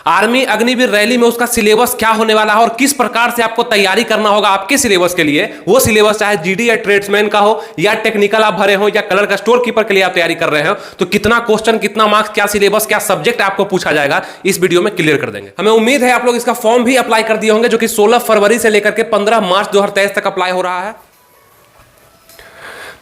Army Agniveer rally में उसका syllabus क्या होने वाला है और किस प्रकार से आपको तैयारी करना होगा आपके सिलेबस के लिए। वो सिलेबस चाहे जीडी या ट्रेड्समैन का हो या टेक्निकल आप भरे हो या कलर का स्टोर कीपर के लिए आप तैयारी कर रहे हो, तो कितना क्वेश्चन, कितना मार्क्स, क्या सिलेबस, क्या सब्जेक्ट आपको पूछा जाएगा, इस वीडियो में क्लियर कर देंगे। हमें उम्मीद है आप लोग इसका फॉर्म भी अप्लाई कर दिए होंगे, जो कि 16 फरवरी से लेकर के 15 मार्च 2023 तक अप्लाई हो रहा है।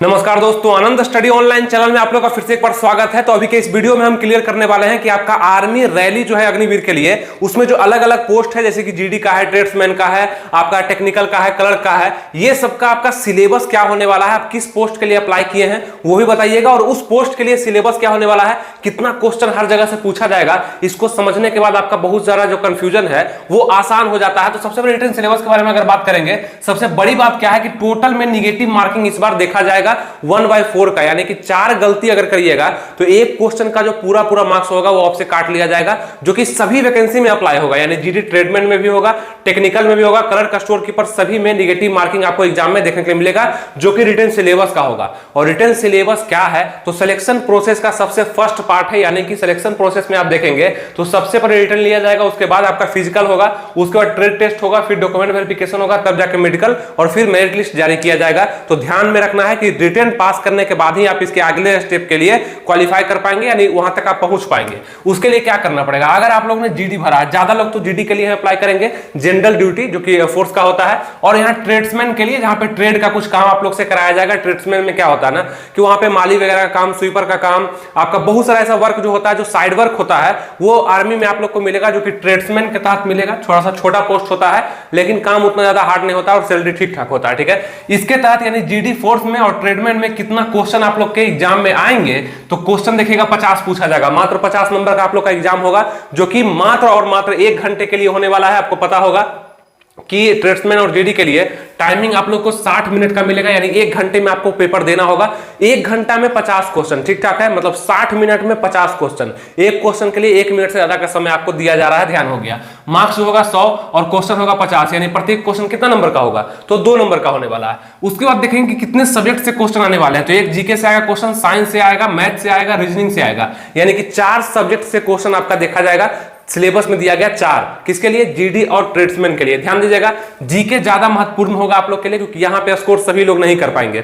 नमस्कार दोस्तों, आनंद स्टडी ऑनलाइन चैनल में आप लोग का फिर से एक बार स्वागत है। तो अभी के इस वीडियो में हम क्लियर करने वाले हैं कि आपका आर्मी रैली जो है अग्निवीर के लिए, उसमें जो अलग अलग पोस्ट है, जैसे कि जीडी का है, ट्रेड्समैन का है, आपका टेक्निकल का है, कलर का है, ये सबका आपका सिलेबस क्या होने वाला है, आप किस पोस्ट के लिए अप्लाई किए हैं वो भी बताइएगा, और उस पोस्ट के लिए सिलेबस क्या होने वाला है, कितना क्वेश्चन हर जगह से पूछा जाएगा, इसको समझने के बाद आपका बहुत सारा जो कंफ्यूजन है वो आसान हो जाता है। तो सबसे पहले रिटन सिलेबस के बारे में अगर बात करेंगे, सबसे बड़ी बात क्या है कि टोटल में निगेटिव मार्किंग इस बार देखा जाएगा 1/4 का, यानी कि 4 गलती अगर करिएगा तो एक क्वेश्चन का जो पूरा मार्क्स होगा वो आपसे काट लिया जाएगा, जो कि सभी वैकेंसी में अप्लाई होगा, यानी जीडी ट्रेडमैन में भी होगा, टेक्निकल में भी होगा, कलर का स्टोर कीपर, सभी में निगेटिव मार्किंग आपको एग्जाम में देखने के लिए मिलेगा, जो कि रिटन सिलेबस का होगा। और रिटन सिलेबस क्या है, तो सिलेक्शन प्रोसेस का सबसे फर्स्ट पार्ट है, यानी कि सिलेक्शन प्रोसेस में आप देखेंगे तो सबसे पहले रिटन लिया जाएगा, उसके बाद आपका फिजिकल होगा, उसके बाद ट्रेड टेस्ट होगा, फिर डॉक्यूमेंट वेरिफिकेशन होगा, तब जाके मेडिकल, और फिर मेरिट लिस्ट जारी किया जाएगा। तो ध्यान में रखना है कि रिटन पास करने के बाद ही आप इसके अगले स्टेप के लिए क्वालिफाई कर पाएंगे, यानी वहां तक आप पहुंच पाएंगे। उसके लिए क्या करना पड़ेगा, अगर आप लोगों ने जीडी भरा है, ज्यादा लोग तो जीडी के लिए अप्लाई करेंगे, जनरल ड्यूटी जो कि फोर्स का होता है, और यहाँ ट्रेड्समैन के लिए जहां पे ट्रेड का कुछ काम आप लोग से कराया जाएगा। ट्रेड्समैन में क्या होता है ना कि वहां पे माली वगैरह का काम, स्वीपर का काम, आपका बहुत सारा ऐसा वर्क जो होता है, जो साइड वर्क होता है, वो आर्मी में आप लोग को मिलेगा, जो कि ट्रेड्समैन के तहत मिलेगा। थोड़ा सा छोटा पोस्ट होता है, लेकिन काम उतना ज्यादा हार्ड नहीं होता और सैलरी ठीक ठाक होता है, ठीक है। इसके तहत यानी जीडी फोर्स में और ट्रेडमैन में कितना क्वेश्चन आप लोग के एग्जाम में आएंगे, तो क्वेश्चन देखिएगा 50 पूछा जाएगा, मात्र 50 नंबर का आप लोग का एग्जाम होगा, जो कि मात्र और मात्र 1 घंटे के लिए होने वाला है। आपको पता होगा कि ट्रेड्समैन और जीडी के लिए टाइमिंग आप लोग को 60 मिनट का मिलेगा, यानी 1 घंटे में आपको पेपर देना होगा। 1 घंटा में 50 क्वेश्चन, ठीक ठाक है, मतलब 60 मिनट में 50 क्वेश्चन। एक क्वेश्चन के लिए 1 मिनट से ज्यादा का समय आपको दिया जा रहा है, ध्यान हो गया। मार्क्स होगा 100 और क्वेश्चन होगा 50, यानी प्रत्येक क्वेश्चन कितना नंबर का होगा, तो 2 नंबर का होने वाला है। उसके बाद देखेंगे कि कितने सब्जेक्ट से क्वेश्चन आने वाले हैं, तो एक जीके से आएगा क्वेश्चन, साइंस से आएगा, मैथ से आएगा, रीजनिंग से आएगा, यानी कि 4 सब्जेक्ट से क्वेश्चन आपका देखा जाएगा। सिलेबस में दिया गया 4, किसके लिए, जीडी और ट्रेड्समैन के लिए। ध्यान दीजिएगा, जीके ज्यादा महत्वपूर्ण होगा आप लोग के लिए, क्योंकि यहां पे स्कोर सभी लोग नहीं कर पाएंगे,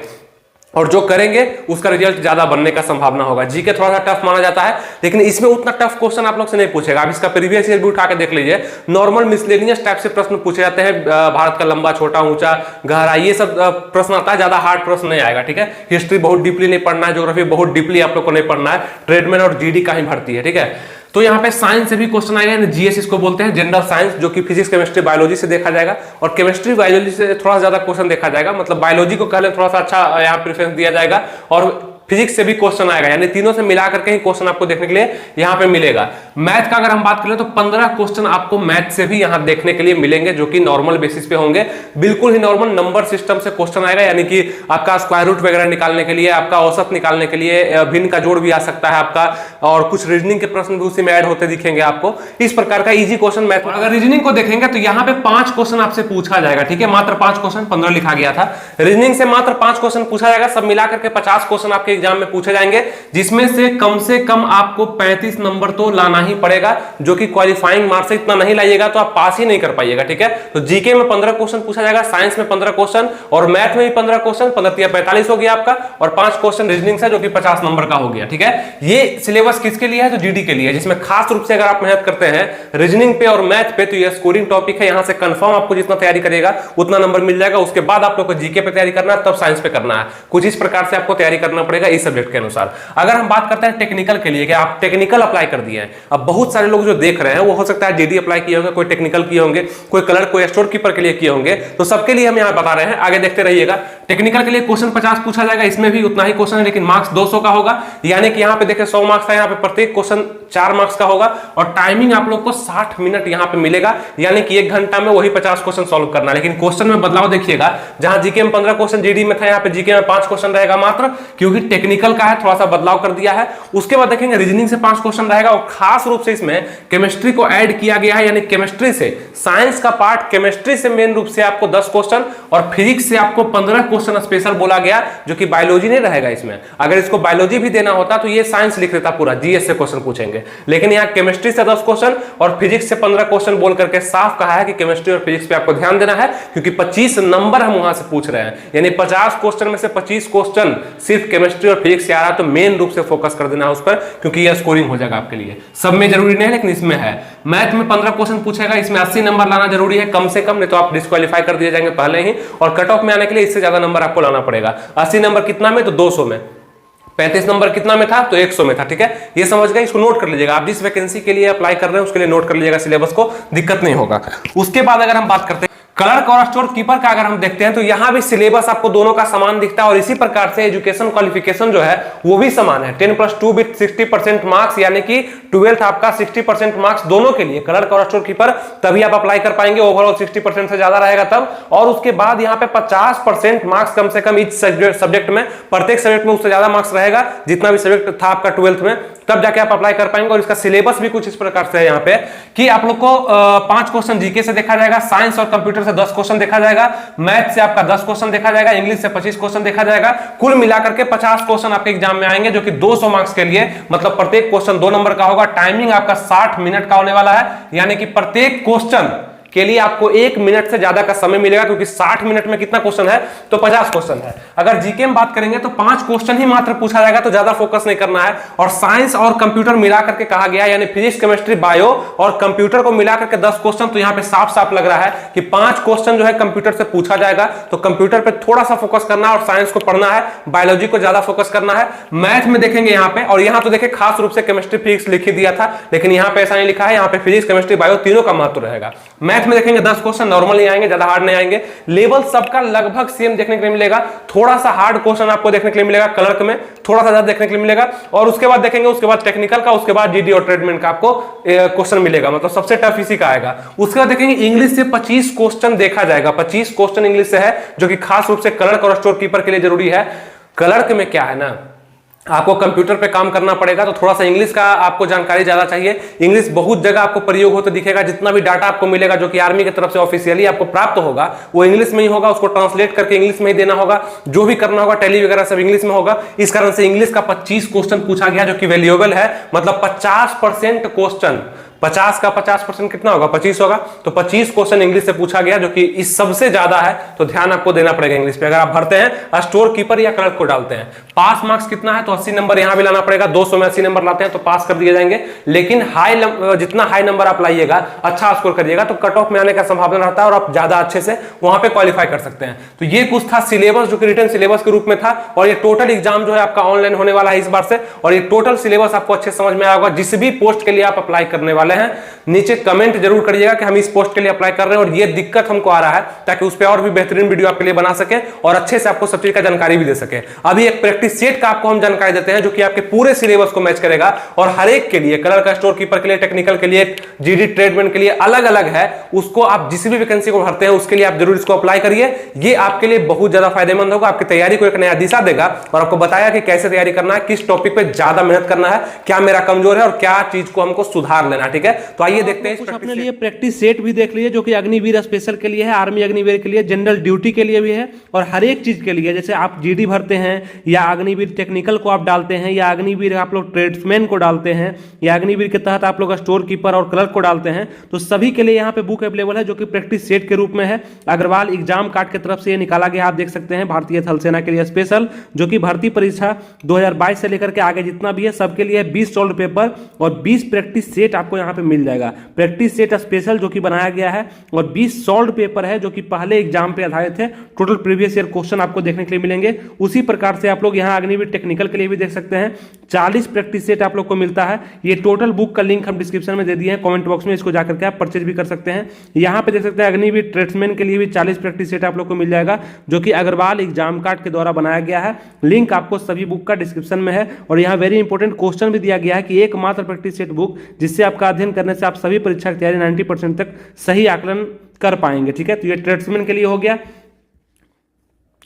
और जो करेंगे उसका रिजल्ट ज्यादा बनने का संभावना होगा। जीके थोड़ा सा टफ माना जाता है, लेकिन इसमें उतना टफ क्वेश्चन आप लोग से नहीं पूछेगा। आप इसका प्रीवियस ईयर भी उठा के देख लीजिए, नॉर्मल मिसलेनियस टाइप से प्रश्न पूछे जाते हैं, भारत का लंबा छोटा ऊंचा गहरा, ये सब प्रश्न आता है, ज्यादा हार्ड प्रश्न नहीं आएगा, ठीक है। हिस्ट्री बहुत डीपली नहीं पढ़ना है, ज्योग्राफी बहुत डीपली आप लोग को नहीं पढ़ना है, ट्रेडमैन और जीडी का ही भर्ती है, ठीक है। तो यहाँ पे साइंस से भी क्वेश्चन आएगा, जीएस इसको बोलते हैं, जनरल साइंस, जो कि फिजिक्स, केमिस्ट्री, बायोलॉजी से देखा जाएगा, और केमिस्ट्री बायोलॉजी से थोड़ा ज्यादा क्वेश्चन देखा जाएगा, मतलब बायोलॉजी को पहले थोड़ा सा अच्छा यहाँ प्रेफरेंस दिया जाएगा, और फिजिक्स से भी क्वेश्चन आएगा, यानी तीनों से मिला करके ही क्वेश्चन आपको देखने के लिए यहाँ पे मिलेगा। मैथ का अगर हम बात करें तो 15 क्वेश्चन आपको मैथ से भी यहाँ देखने के लिए मिलेंगे, जो कि नॉर्मल बेसिस पे होंगे, बिल्कुल ही नॉर्मल नंबर सिस्टम से क्वेश्चन आएगा, यानी कि आपका स्क्वायर रूट वगैरह निकालने के लिए, आपका औसत निकालने के लिए, भिन्न का जोड़ भी आ सकता है आपका, और कुछ रीजनिंग के प्रश्न भी उसी में ऐड होते दिखेंगे आपको। इस प्रकार का इजी क्वेश्चन मैथ। अगर रीजनिंग को देखेंगे तो यहाँ पे 5 क्वेश्चन आपसे पूछा जाएगा, ठीक है, मात्र 5 क्वेश्चन, 15 लिखा गया था। रीजनिंग से मात्र 5 क्वेश्चन पूछा जाएगा, सब मिलाकर के 50 क्वेश्चन आपके एग्जाम में पूछे जाएंगे, जिसमें से कम आपको 35 नंबर तो लाना ही पड़ेगा, जो कि क्वालिफाइंग मार्क्स से इतना नहीं लाइएगा तो आप पास ही नहीं कर पाइएगा, ठीक है। तो जीके में 15 क्वेश्चन पूछा जाएगा, साइंस में 15 क्वेश्चन, और मैथ में भी 15 क्वेश्चन, 15 45 हो गया आपका, और 5 क्वेश्चन रीजनिंग से, जो कि 50 नंबर का हो गया, ठीक है। ये सिलेबस किसके लिए है, तो जीडी के लिए, जिसमें खास रूप से अगर आप मेहनत करते हैं रीजनिंग पे और मैथ पे, तो ये स्कोरिंग टॉपिक है, यहां से कंफर्म आपको जितना तैयारी करेगा उतना नंबर मिल जाएगा। उसके बाद आप लोग को जीके पे तैयारी करना है, तब साइंस पे करना है, कुछ इस प्रकार से आपको तैयारी करना पड़ेगा इस सब्जेक्ट के अनुसार। अगर हम बात करते हैं टेक्निकल के लिए, कि आप टेक्निकल अप्लाई कर दिए हैं, अब बहुत सारे लोग जो देख रहे हैं वो हो सकता है जीडी अप्लाई किए होंगे, कोई टेक्निकल किए होंगे, कोई कलर, कोई स्टोर कीपर के लिए किए होंगे, तो सबके लिए हम यहाँ बता रहे हैं, आगे देखते रहिएगा। टेक्निकल के लिए क्वेश्चन 50 पूछा जाएगा, इसमें भी उतना ही क्वेश्चन है, लेकिन मार्क्स 200 का होगा, यानी कि यहाँ पे देखें 100 मार्क्स है, यहाँ पे प्रत्येक क्वेश्चन 4 मार्क्स का होगा, और टाइमिंग आप लोग को 60 मिनट यहाँ पे मिलेगा, यानी कि 1 घंटा में वही 50 क्वेश्चन सॉल्व करना। लेकिन क्वेश्चन में बदलाव देखिएगा, जहां जीके में 15 क्वेश्चन जीडी में था, यहाँ पे जीके में 5 क्वेश्चन रहेगा मात्र, क्योंकि टेक्निकल का है, थोड़ा सा बदलाव कर दिया है। उसके बाद देखेंगे रीजनिंग से 5 क्वेश्चन रहेगा और खास रूप से इसमें केमिस्ट्री को ऐड किया गया है, यानी केमिस्ट्री से साइंस का पार्ट, केमिस्ट्री से मेन रूप से आपको 10 क्वेश्चन और फिजिक्स से आपको 15 क्वेश्चन स्पेशल बोला गया, जो कि बायोलॉजी नहीं रहेगा इसमें। अगर इसको बायोलॉजी भी देना होता तो ये साइंस लिख देता पूरा, जीएस से क्वेश्चन पूछेंगे, लेकिन यहाँ केमिस्ट्री से 10 क्वेश्चन और फिजिक्स से 15 क्वेश्चन बोल करके साफ कहा है कि केमिस्ट्री और फिजिक्स पे आपको ध्यान देना है, क्योंकि 25 नंबर हम वहां से पूछ रहे हैं, यानी 50 क्वेश्चन में से 25 क्वेश्चन सिर्फ केमिस्ट्री और फिजिक्स से आ रहा है, तो मेन रूप से फोकस कर देना है उस पर, क्योंकि यह स्कोरिंग हो जाएगा आपके लिए। सब में जरूरी नहीं है लेकिन इसमें है। मैथ में 15 क्वेश्चन पूछेगा, इसमें 80 नंबर लाना जरूरी है कम से कम, नहीं तो आप डिस्क्वालीफाई कर दिए जाएंगे पहले ही, और कट ऑफ में आने के लिए इससे ज्यादा नंबर आपको लाना पड़ेगा। 80 नंबर कितना में, तो 200 में। 35 नंबर कितना में था, तो 100 में था। ठीक है, ये समझ गए, इसको नोट कर लीजिएगा। आप जिस वैकेंसी के लिए अप्लाई कर रहे हैं उसके लिए नोट कर लीजिएगा सिलेबस को, दिक्कत नहीं होगा। उसके बाद अगर हम बात करते हैं क्लर्क और स्टोर कीपर का, अगर हम देखते हैं तो यहां भी सिलेबस आपको दोनों का समान दिखता है, और इसी प्रकार से एजुकेशन क्वालिफिकेशन जो है वो भी समान है। 10+2 विथ 60% मार्क्स, यानी कि 12th आपका 60% मार्क्स दोनों के लिए, क्लर्क और स्टोर कीपर, तभी आप अप्लाई कर पाएंगे। ओवरऑल 60% से ज्यादा रहेगा तब। और उसके बाद यहाँ पे 50% मार्क्स कम से कम इस सब्जेक्ट में, प्रत्येक सब्जेक्ट में उससे ज्यादा मार्क्स रहेगा जितना भी सब्जेक्ट था आपका 12th में, तब जाके आप अप्लाई कर पाएंगे। और इसका सिलेबस भी कुछ इस प्रकार से है यहाँ पे कि आप लोग को 5 क्वेश्चन जीके से देखा जाएगा, साइंस और कंप्यूटर से 10 क्वेश्चन देखा जाएगा, मैथ से आपका 10 क्वेश्चन देखा जाएगा, इंग्लिश से 25 क्वेश्चन देखा जाएगा। कुल मिलाकर के 50 क्वेश्चन आपके एग्जाम में आएंगे, जो कि 200 मार्क्स के लिए, मतलब प्रत्येक क्वेश्चन 2 नंबर का होगा। टाइमिंग आपका 60 मिनट का होने वाला है, यानी कि प्रत्येक क्वेश्चन के लिए आपको 1 मिनट से ज्यादा का समय मिलेगा, क्योंकि 60 मिनट में कितना क्वेश्चन है, तो 50 क्वेश्चन है। अगर जीके में बात करेंगे तो 5 क्वेश्चन ही मात्र पूछा जाएगा, तो ज्यादा फोकस नहीं करना है। और साइंस और कंप्यूटर मिला करके कहा गया, यानी फिजिक्स, केमिस्ट्री, बायो और कंप्यूटर को मिला करके 10 क्वेश्चन, तो यहाँ पे साफ साफ लग रहा है कि 5 क्वेश्चन जो है कंप्यूटर से पूछा जाएगा, तो कंप्यूटर पे थोड़ा सा फोकस करना है और साइंस को पढ़ना है, बायोलॉजी को ज्यादा फोकस करना है। मैथ में देखेंगे यहाँ पे, और यहाँ तो देखिए खास रूप से केमिस्ट्री फिजिक्स लिख ही दिया था, लेकिन यहाँ पे ऐसा नहीं लिखा है, यहाँ पे फिजिक्स, केमिस्ट्री, बायो तीनों का महत्व रहेगा। मैथ में देखेंगे 10 क्वेश्चन नॉर्मल ही आएंगे, ज्यादा हार्ड नहीं आएंगे। लेवल सबका लगभग सेम देखने के लिए मिलेगा, थोड़ा सा हार्ड क्वेश्चन आपको देखने के लिए मिलेगा क्लर्क में, थोड़ा सा ज्यादा देखने के लिए मिलेगा। और उसके बाद देखेंगे, उसके बाद टेक्निकल का, उसके बाद जीडी और ट्रेडमेंट का आपको क्वेश्चन मिलेगा, मतलब सबसे टफ इसी का आएगा। उसके बाद देखेंगे इंग्लिश से 25 क्वेश्चन देखा जाएगा, 25 क्वेश्चन इंग्लिश से है, जो कि खास रूप से क्लर्क और स्टोर कीपर के लिए जरूरी है। क्लर्क में क्या है ना, आपको कंप्यूटर पे काम करना पड़ेगा, तो थोड़ा सा इंग्लिश का आपको जानकारी ज्यादा चाहिए। इंग्लिश बहुत जगह आपको प्रयोग होते दिखेगा, जितना भी डाटा आपको मिलेगा जो कि आर्मी की तरफ से ऑफिशियली आपको प्राप्त होगा, वो इंग्लिश में ही होगा, उसको ट्रांसलेट करके इंग्लिश में ही देना होगा, जो भी करना होगा, टैली वगैरह सब इंग्लिश में होगा। इस कारण से इंग्लिश का 25 क्वेश्चन पूछा गया, जो कि वैल्यूएबल है, मतलब 50% क्वेश्चन, 50 का 50% कितना होगा, 25 होगा, तो 25 क्वेश्चन इंग्लिश से पूछा गया, जो कि इस सबसे ज्यादा है, तो ध्यान आपको देना पड़ेगा इंग्लिश पे। अगर आप भरते हैं स्टोर कीपर या क्लर्क को डालते हैं, पास मार्क्स कितना है, तो 80 नंबर यहां भी लाना पड़ेगा। 200 में 80 नंबर लाते हैं तो पास कर दिए जाएंगे, लेकिन जितना हाई नंबर आप लाइएगा, अच्छा स्कोर करिएगा, तो कट ऑफ में आने का संभावना रहता है और आप ज्यादा अच्छे से वहां पे क्वालिफाई कर सकते हैं। तो ये कुछ था सिलेबस, जो कि रिटन सिलेबस के रूप में था। और ये टोटल एग्जाम जो है आपका ऑनलाइन होने वाला है इस बार से, और ये टोटल सिलेबस आपको अच्छे समझ में आया होगा। जिस भी पोस्ट के लिए आप अप्लाई करने वाले हैं, नीचे कमेंट जरूर करिएगा कि हम इस पोस्ट के लिए अप्लाई कर रहे हैं और ये दिक्कत हमको आ रहा है, ताकि उस पर और भी बेहतरीन वीडियो आपके लिए बना सके और अच्छे से आपको सब चीज का जानकारी भी दे सके। अभी एक प्रैक्टिस सेट का आपको हम जानकारी देते हैं, जो कि आपके पूरे सिलेबस को मैच करेगा, और हर एक के लिए, कलर का, स्टोर कीपर के लिए, टेक्निकल के लिए, जीडी ट्रेडमेंट के लिए अलग अलग है। उसको आप जिस भी वैकेंसी को भरते हैं उसके लिए आप जरूर इसको अप्लाई करिए। ये आपके लिए बहुत ज्यादा फायदेमंद होगा, आपकी तैयारी को एक नया दिशा देगा और आपको बताया कि कैसे तैयारी करना है, किस टॉपिक पे ज्यादा मेहनत करना है, क्या मेरा कमजोर है और क्या चीज को हमको सुधार लेना। ठीक है, तो आइए देखते हैं। अपने लिए प्रैक्टिस सेट भी देख लीजिए, जो कि अग्निवीर स्पेशल के लिए है, आर्मी अग्निवीर के लिए, जनरल ड्यूटी के लिए भी है, और हर एक चीज के लिए। जैसे आप जीडी भरते हैं, या अग्निवीर टेक्निकल को आप डालते हैं, या अग्निवीर आप लोग ट्रेड्समैन को डालते हैं, या अग्निवीर के तहत आप लोग स्टोर कीपर और क्लर्क को डालते हैं, तो सभी के लिए यहाँ पे बुक अवेलेबल है, जो कि प्रैक्टिस सेट के रूप में है। अग्रवाल एग्जाम कार्ड की तरफ से ये निकाला गया, आप देख सकते हैं, भारतीय थल सेना के लिए स्पेशल, जो कि भर्ती परीक्षा 2022 से लेकर के आगे जितना भी है सबके लिए 20 सॉल्व पेपर और 20 प्रैक्टिस सेट आपको यहाँ पे मिल जाएगा। प्रैक्टिस सेट स्पेशल जो कि बनाया गया है, और 20 सॉल्व पेपर है, जो कि पहले एग्जाम पे आधारित है। टोटल प्रीवियस ईयर क्वेश्चन आपको देखने के लिए मिलेंगे। उसी प्रकार से आप लोग यहाँ अग्निवीर टेक्निकल के लिए भी देख सकते हैं, 40 प्रैक्टिस सेट आप लोग को मिलता है। ये टोटल बुक का लिंक हम डिस्क्रिप्शन में दे दिए हैं, कमेंट बॉक्स में, इसको जाकर के आप परचेज भी कर सकते हैं। यहाँ पे देख सकते हैं अग्निवीर ट्रेड्समैन के लिए भी 40 प्रैक्टिस सेट आप लोग को मिल जाएगा, जो कि अग्रवाल एग्जाम कार्ड के द्वारा बनाया गया है। लिंक आपको सभी बुक का डिस्क्रिप्शन में है। और यहाँ वेरी इंपॉर्टेंट क्वेश्चन भी दिया गया है कि एकमात्र प्रैक्टिस सेट बुक जिससे आपका अध्ययन करने से आप सभी परीक्षा की तैयारी 90% तक सही आकलन कर पाएंगे। ठीक है, तो ये ट्रेड्समैन के लिए हो गया।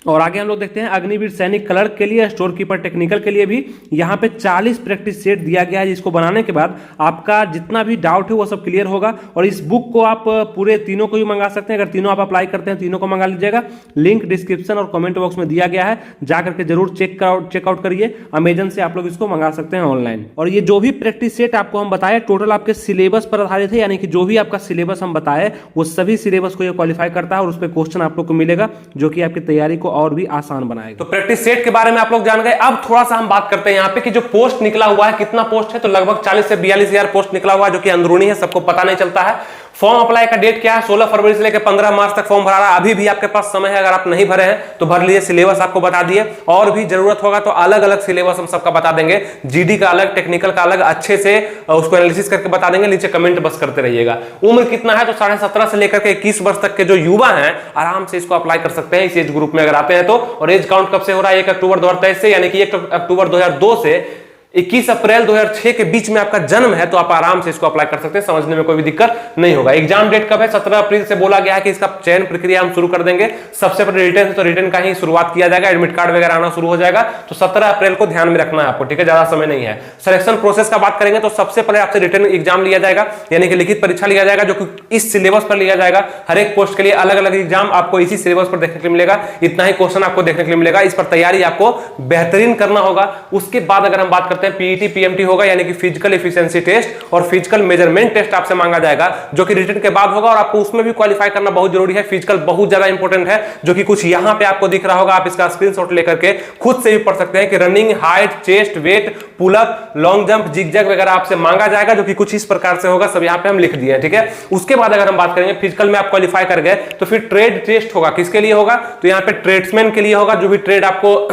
और आगे हम लोग देखते हैं अग्निवीर सैनिक क्लर्क के लिए, स्टोर कीपर टेक्निकल के लिए भी यहाँ पे 40 प्रैक्टिस सेट दिया गया है, जिसको बनाने के बाद आपका जितना भी डाउट है वो सब क्लियर होगा। और इस बुक को आप पूरे तीनों को भी मंगा सकते हैं, अगर तीनों आप अप्लाई करते हैं तीनों को मंगा लीजिएगा। लिंक डिस्क्रिप्शन और कमेंट बॉक्स में दिया गया है, जाकर के जरूर चेकआउट करिए। अमेजन से आप लोग इसको मंगा सकते हैं ऑनलाइन। और ये जो भी प्रैक्टिस सेट आपको हम बताए टोटल आपके सिलेबस पर आधारित है, यानी कि जो भी आपका सिलेबस हम बताए वो सभी सिलेबस को ये क्वालिफाई करता है और उस पर क्वेश्चन आप लोग को मिलेगा, जो कि आपकी तैयारी को और भी आसान बनाएगा। तो प्रैक्टिस सेट के बारे में आप लोग जान गए। अब थोड़ा सा हम बात करते हैं यहाँ पे कि जो पोस्ट निकला हुआ है कितना पोस्ट है, तो लगभग 40 से 42 हजार पोस्ट निकला हुआ है, जो कि अंदरूनी है, सबको पता नहीं चलता है। फॉर्म अप्लाई का डेट क्या है, 16 फरवरी से लेकर 15 मार्च तक फॉर्म भरा रहा है। अभी भी आपके पास समय है, अगर आप नहीं भरे हैं तो भर लीजिए। सिलेबस आपको बता दिए, और भी जरूरत होगा तो अलग अलग सिलेबस हम सबका बता देंगे, जीडी का अलग, टेक्निकल का अलग, अच्छे से उसको एनालिसिस करके बता देंगे। नीचे कमेंट बस करते रहिएगा। उम्र कितना है, तो 17.5 से लेकर के 21 वर्ष तक के जो युवा हैं आराम से इसको अप्लाई कर सकते हैं, इस एज ग्रुप में अगर आते हैं तो। और एज काउंट कब से हो रहा है, 1 अक्टूबर 2023 से, यानी कि 1 अक्टूबर 2002 से 21 अप्रैल 2006 के बीच में आपका जन्म है, तो आप आराम से इसको अप्लाई कर सकते हैं, समझने में कोई भी दिक्कत नहीं होगा। एग्जाम डेट कब है, 17 अप्रैल से बोला गया है कि इसका चयन प्रक्रिया हम शुरू कर देंगे। सबसे पहले रिटर्न है, तो रिटर्न का ही शुरुआत किया जाएगा, एडमिट कार्ड वगैरह आना शुरू हो जाएगा। तो 17 अप्रैल को ध्यान में रखना है आपको, ठीक है, ज्यादा समय नहीं है। सिलेक्शन प्रोसेस का बात करेंगे तो सबसे पहले आपसे रिटर्न एग्जाम लिया जाएगा, यानी कि लिखित परीक्षा लिया जाएगा, जो कि इस सिलेबस पर लिया जाएगा। हर एक पोस्ट के लिए अलग अलग एग्जाम आपको इसी सिलेबस पर देखने के लिए मिलेगा, इतना ही क्वेश्चन आपको देखने के लिए मिलेगा। इस पर तैयारी आपको बेहतरीन करना होगा। उसके बाद अगर हम बात करते हैं पीईटी पीएमटी होगा, यानी कि फिजिकल एफिशिएंसी टेस्ट और फिजिकल मेजरमेंट टेस्ट आपसे मांगा जाएगा, जो कि रिटन के बाद होगा, और आपको उसमें भी क्वालिफाई करना बहुत जरूरी है। फिजिकल बहुत ज्यादा इंपॉर्टेंट है, जो कि कुछ यहां पे आपको दिख रहा होगा, आप इसका स्क्रीनशॉट लेकर के खुद से भी पढ़ सकते हैं कि running, height, chest, weight, pullup, long jump, zigzag वगैरह आपसे मांगा जाएगा, जो कि कुछ इस प्रकार से होगा। सब यहां पे हम लिख दिए हैं, ठीक है। उसके बाद अगर हम बात करेंगे फिजिकल में आप क्वालिफाई कर गए तो फिर ट्रेड टेस्ट होगा। किसके लिए होगा, तो यहां पे ट्रेड्समैन के लिए होगा, जो भी ट्रेड आपको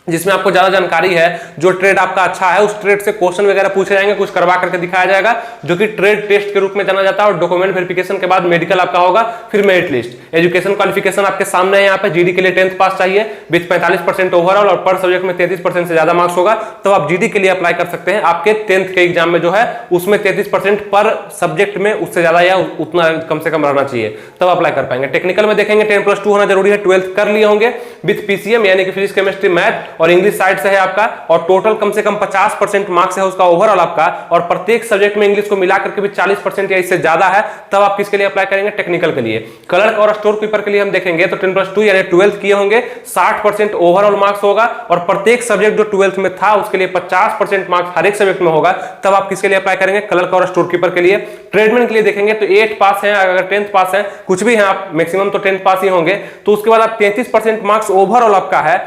जिसमें आपको ज्यादा जानकारी है, जो ट्रेड आपका अच्छा है, उस ट्रेड से क्वेश्चन वगैरह पूछे जाएंगे, कुछ करवा करके दिखाया जाएगा, जो कि ट्रेड टेस्ट के रूप में जाना जाता है। और डॉक्यूमेंट वेरिफिकेशन के बाद मेडिकल आपका होगा, फिर मेरिट लिस्ट। एजुकेशन क्वालिफिकेशन आपके सामने है, यहाँ पे जीडी के लिए 10th पास चाहिए विद 45% ओवरऑल, और पर सब्जेक्ट में 33% से ज्यादा मार्क्स होगा, तो आप जीडी के लिए अप्लाई कर सकते हैं। आपके 10th के एग्जाम में जो है उसमें 33% पर सब्जेक्ट में उससे ज्यादा या उतना कम से कम रहना चाहिए, तब अप्लाई कर पाएंगे। टेक्निकल में देखेंगे 10+2 होना जरूरी है, 12th कर लिए होंगे विद पीसीएम, यानी कि फिजिक्स, केमिस्ट्री, मैथ और इंग्लिश साइड से है आपका, और टोटल कम से कम 50% मार्क्स है उसका ओवरऑल आपका, और प्रत्येक सब्जेक्ट में इंग्लिश को मिलाकर के भी 40% या इससे ज्यादा है, तब आप किसके लिए अप्लाई करेंगे, टेक्निकल के लिए। क्लर्क और स्टोर कीपर के लिए हम देखेंगे तो 10+2 यानी 12th किए होंगे, 60% ओवरऑल मार्क्स होगा, और प्रत्येक सब्जेक्ट जो 12th में था उसके लिए 50% मार्क्स हर एक सब्जेक्ट में होगा, तब आप किसके लिए अप्लाई करेंगे, क्लर्क और स्टोर कीपर के लिए। ट्रेडमैन के लिए देखेंगे तो 8 पास है, अगर 10th पास है, कुछ भी है आप, मैक्सिमम तो 10th पास ही होंगे, तो उसके बाद आप 33% मार्क्स ओवरऑल आपका है।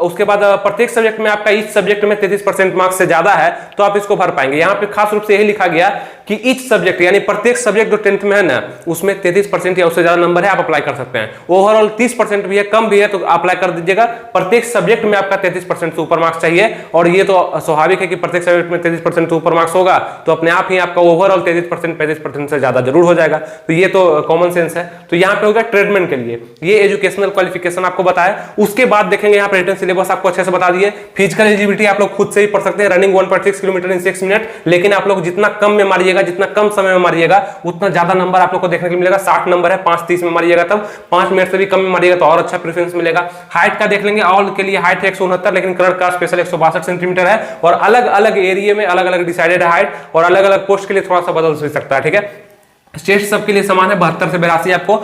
उसके बाद प्रत्येक सब्जेक्ट में आपका इस सब्जेक्ट में 33% मार्क्स से ज्यादा है, तो आप इसको भर पाएंगे। यहां पे खास रूप से यही लिखा गया कि इच सब्जेक्ट यानी प्रत्येक सब्जेक्ट जो 10th में है ना, उसमें 33% या उससे ज्यादा नंबर है, आप अप्लाई कर सकते हैं। ओवरऑल 30% भी है, कम भी है, तो अप्लाई कर दीजिएगा। प्रत्येक सब्जेक्ट में आपका 33% से ऊपर मार्क्स चाहिए, और ये तो स्वाभाविक है कि प्रत्येक सब्जेक्ट में 33% से ऊपर मार्क्स होगा, तो अपने आप ही आपका ओवरऑल 33% 35% से ज्यादा जरूर हो जाएगा। तो ये तो कॉमन सेंस है। तो यहाँ पे होगा ट्रेडमैन के लिए, ये एजुकेशनल क्वालिफिकेशन आपको बताया। उसके बाद देखेंगे यहाँ पे रिटन सिलेबस आपको अच्छे से बता दिए। फिजिकल एलिजिबिलिटी आप लोग खुद से ही पढ़ सकते हैं, रनिंग 1.6 किलोमीटर इन 6 मिनट, लेकिन आप लोग जितना कम में मारिएगा, जितना कम समय में मारिएगा, उतना ज्यादा नंबर आप लोग को देखने को मिलेगा। 60 नंबर है, 5:30 में मारिएगा, तब 5 मिनट से भी कम में मारिएगा तो और अच्छा प्रेफरेंस मिलेगा। हाइट का देख लेंगे, ऑल के लिए हाइट है 169, लेकिन क्लर्क का स्पेशल 162 सेंटीमीटर है, और अलग अलग एरिया में अलग अलग डिसाइडेड है हाइट, और अलग अलग पोस्ट के लिए थोड़ा सा बदल भी सकता है, ठीक है। चेस्ट सबके लिए समान है, 72 से 82 आपको,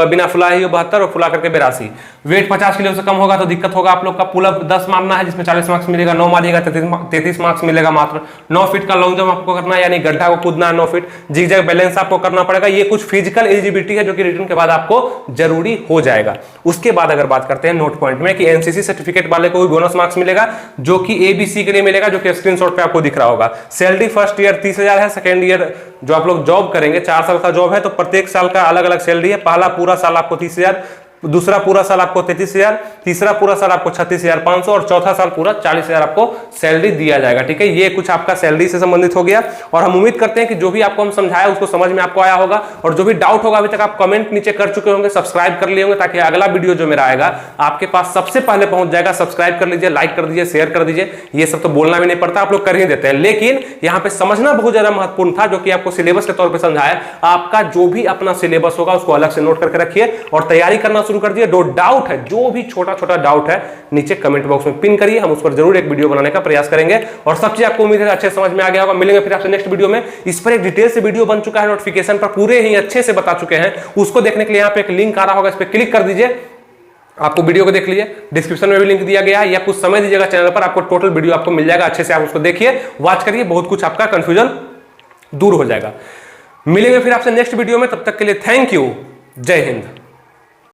बिना फुला ही 72 और फुला करके 82। वेट 50 किलो से कम होगा तो दिक्कत होगा आप लोग का। पुलअप 10 मारना है, जिसमें 40 मार्क्स मिलेगा, 9 मारिएगा 33 मार्क्स मिलेगा मात्र। 9 फीट का लॉन्ग जंप आपको करना है, यानी गड्ढा को कूदना है 9 फीट। जिग-जैग बैलेंस आपको करना पड़ेगा। ये कुछ फिजिकल एलिजिबिलिटी है जो कि रिटन के बाद आपको जरूरी हो जाएगा। उसके बाद अगर बात करते हैं नोट पॉइंट में कि एनसीसी सर्टिफिकेट वाले को भी बोनस मार्क्स मिलेगा, जो कि एबीसी के लिए मिलेगा, जो कि स्क्रीनशॉट पे आपको दिख रहा होगा। सैलरी फर्स्ट ईयर 30,000 है, सेकेंड ईयर जो आप लोग जॉब करेंगे 4 साल का जॉब है, तो प्रत्येक साल का अलग अलग सैलरी है। पहला पूरा साल आपको 30,000, दूसरा पूरा साल आपको 33,000, तीसरा पूरा साल आपको 36,500 और चौथा साल पूरा 40,000 आपको सैलरी दिया जाएगा, ठीक है। ये कुछ आपका सैलरी से संबंधित हो गया, और हम उम्मीद करते हैं कि जो भी आपको हम समझाया उसको समझ में आपको आया होगा। और जो भी डाउट होगा अभी तक आप कमेंट नीचे कर चुके होंगे, सब्सक्राइब कर लिए होंगे, ताकि अगला वीडियो जो मेरा आएगा आपके पास सबसे पहले पहुंच जाएगा। सब्सक्राइब कर लीजिए, लाइक कर दीजिए, शेयर कर दीजिए। ये सब तो बोलना भी नहीं पड़ता, आप लोग कर ही देते हैं, लेकिन यहाँ पे समझना बहुत ज्यादा महत्वपूर्ण था, जो कि आपको सिलेबस के तौर पर समझाया। आपका जो भी अपना सिलेबस होगा उसको अलग से नोट करके रखिए और तैयारी करना शुरू कर दिया। जो डाउट है, जो भी छोटा छोटा डाउट है, नीचे कमेंट बॉक्स में पिन करिए, हम उस पर जरूर एक वीडियो बनाने का प्रयास करेंगे। और सब चीज आपको उम्मीद है अच्छे समझ में आ गया होगा। मिलेंगे फिर आपसे नेक्स्ट वीडियो में। इस पर एक डिटेल से वीडियो बन चुका है, नोटिफिकेशन पर पूरे ही अच्छे से बता चुके हैं, उसको देखने के लिए यहाँ पे एक लिंक आ रहा होगा, इस पर क्लिक कर दीजिए। आपको वीडियो को देख लीजिए, डिस्क्रिप्शन में भी लिंक दिया गया है, या कुछ समय दीजिएगा चैनल पर, आपको टोटल वीडियो आपको मिल जाएगा। अच्छे से आप उसको देखिए, वॉच करिए, बहुत कुछ आपका कंफ्यूजन दूर हो जाएगा। मिलेंगे फिर आपसे नेक्स्ट वीडियो में, तब तक के लिए थैंक यू, जय हिंद।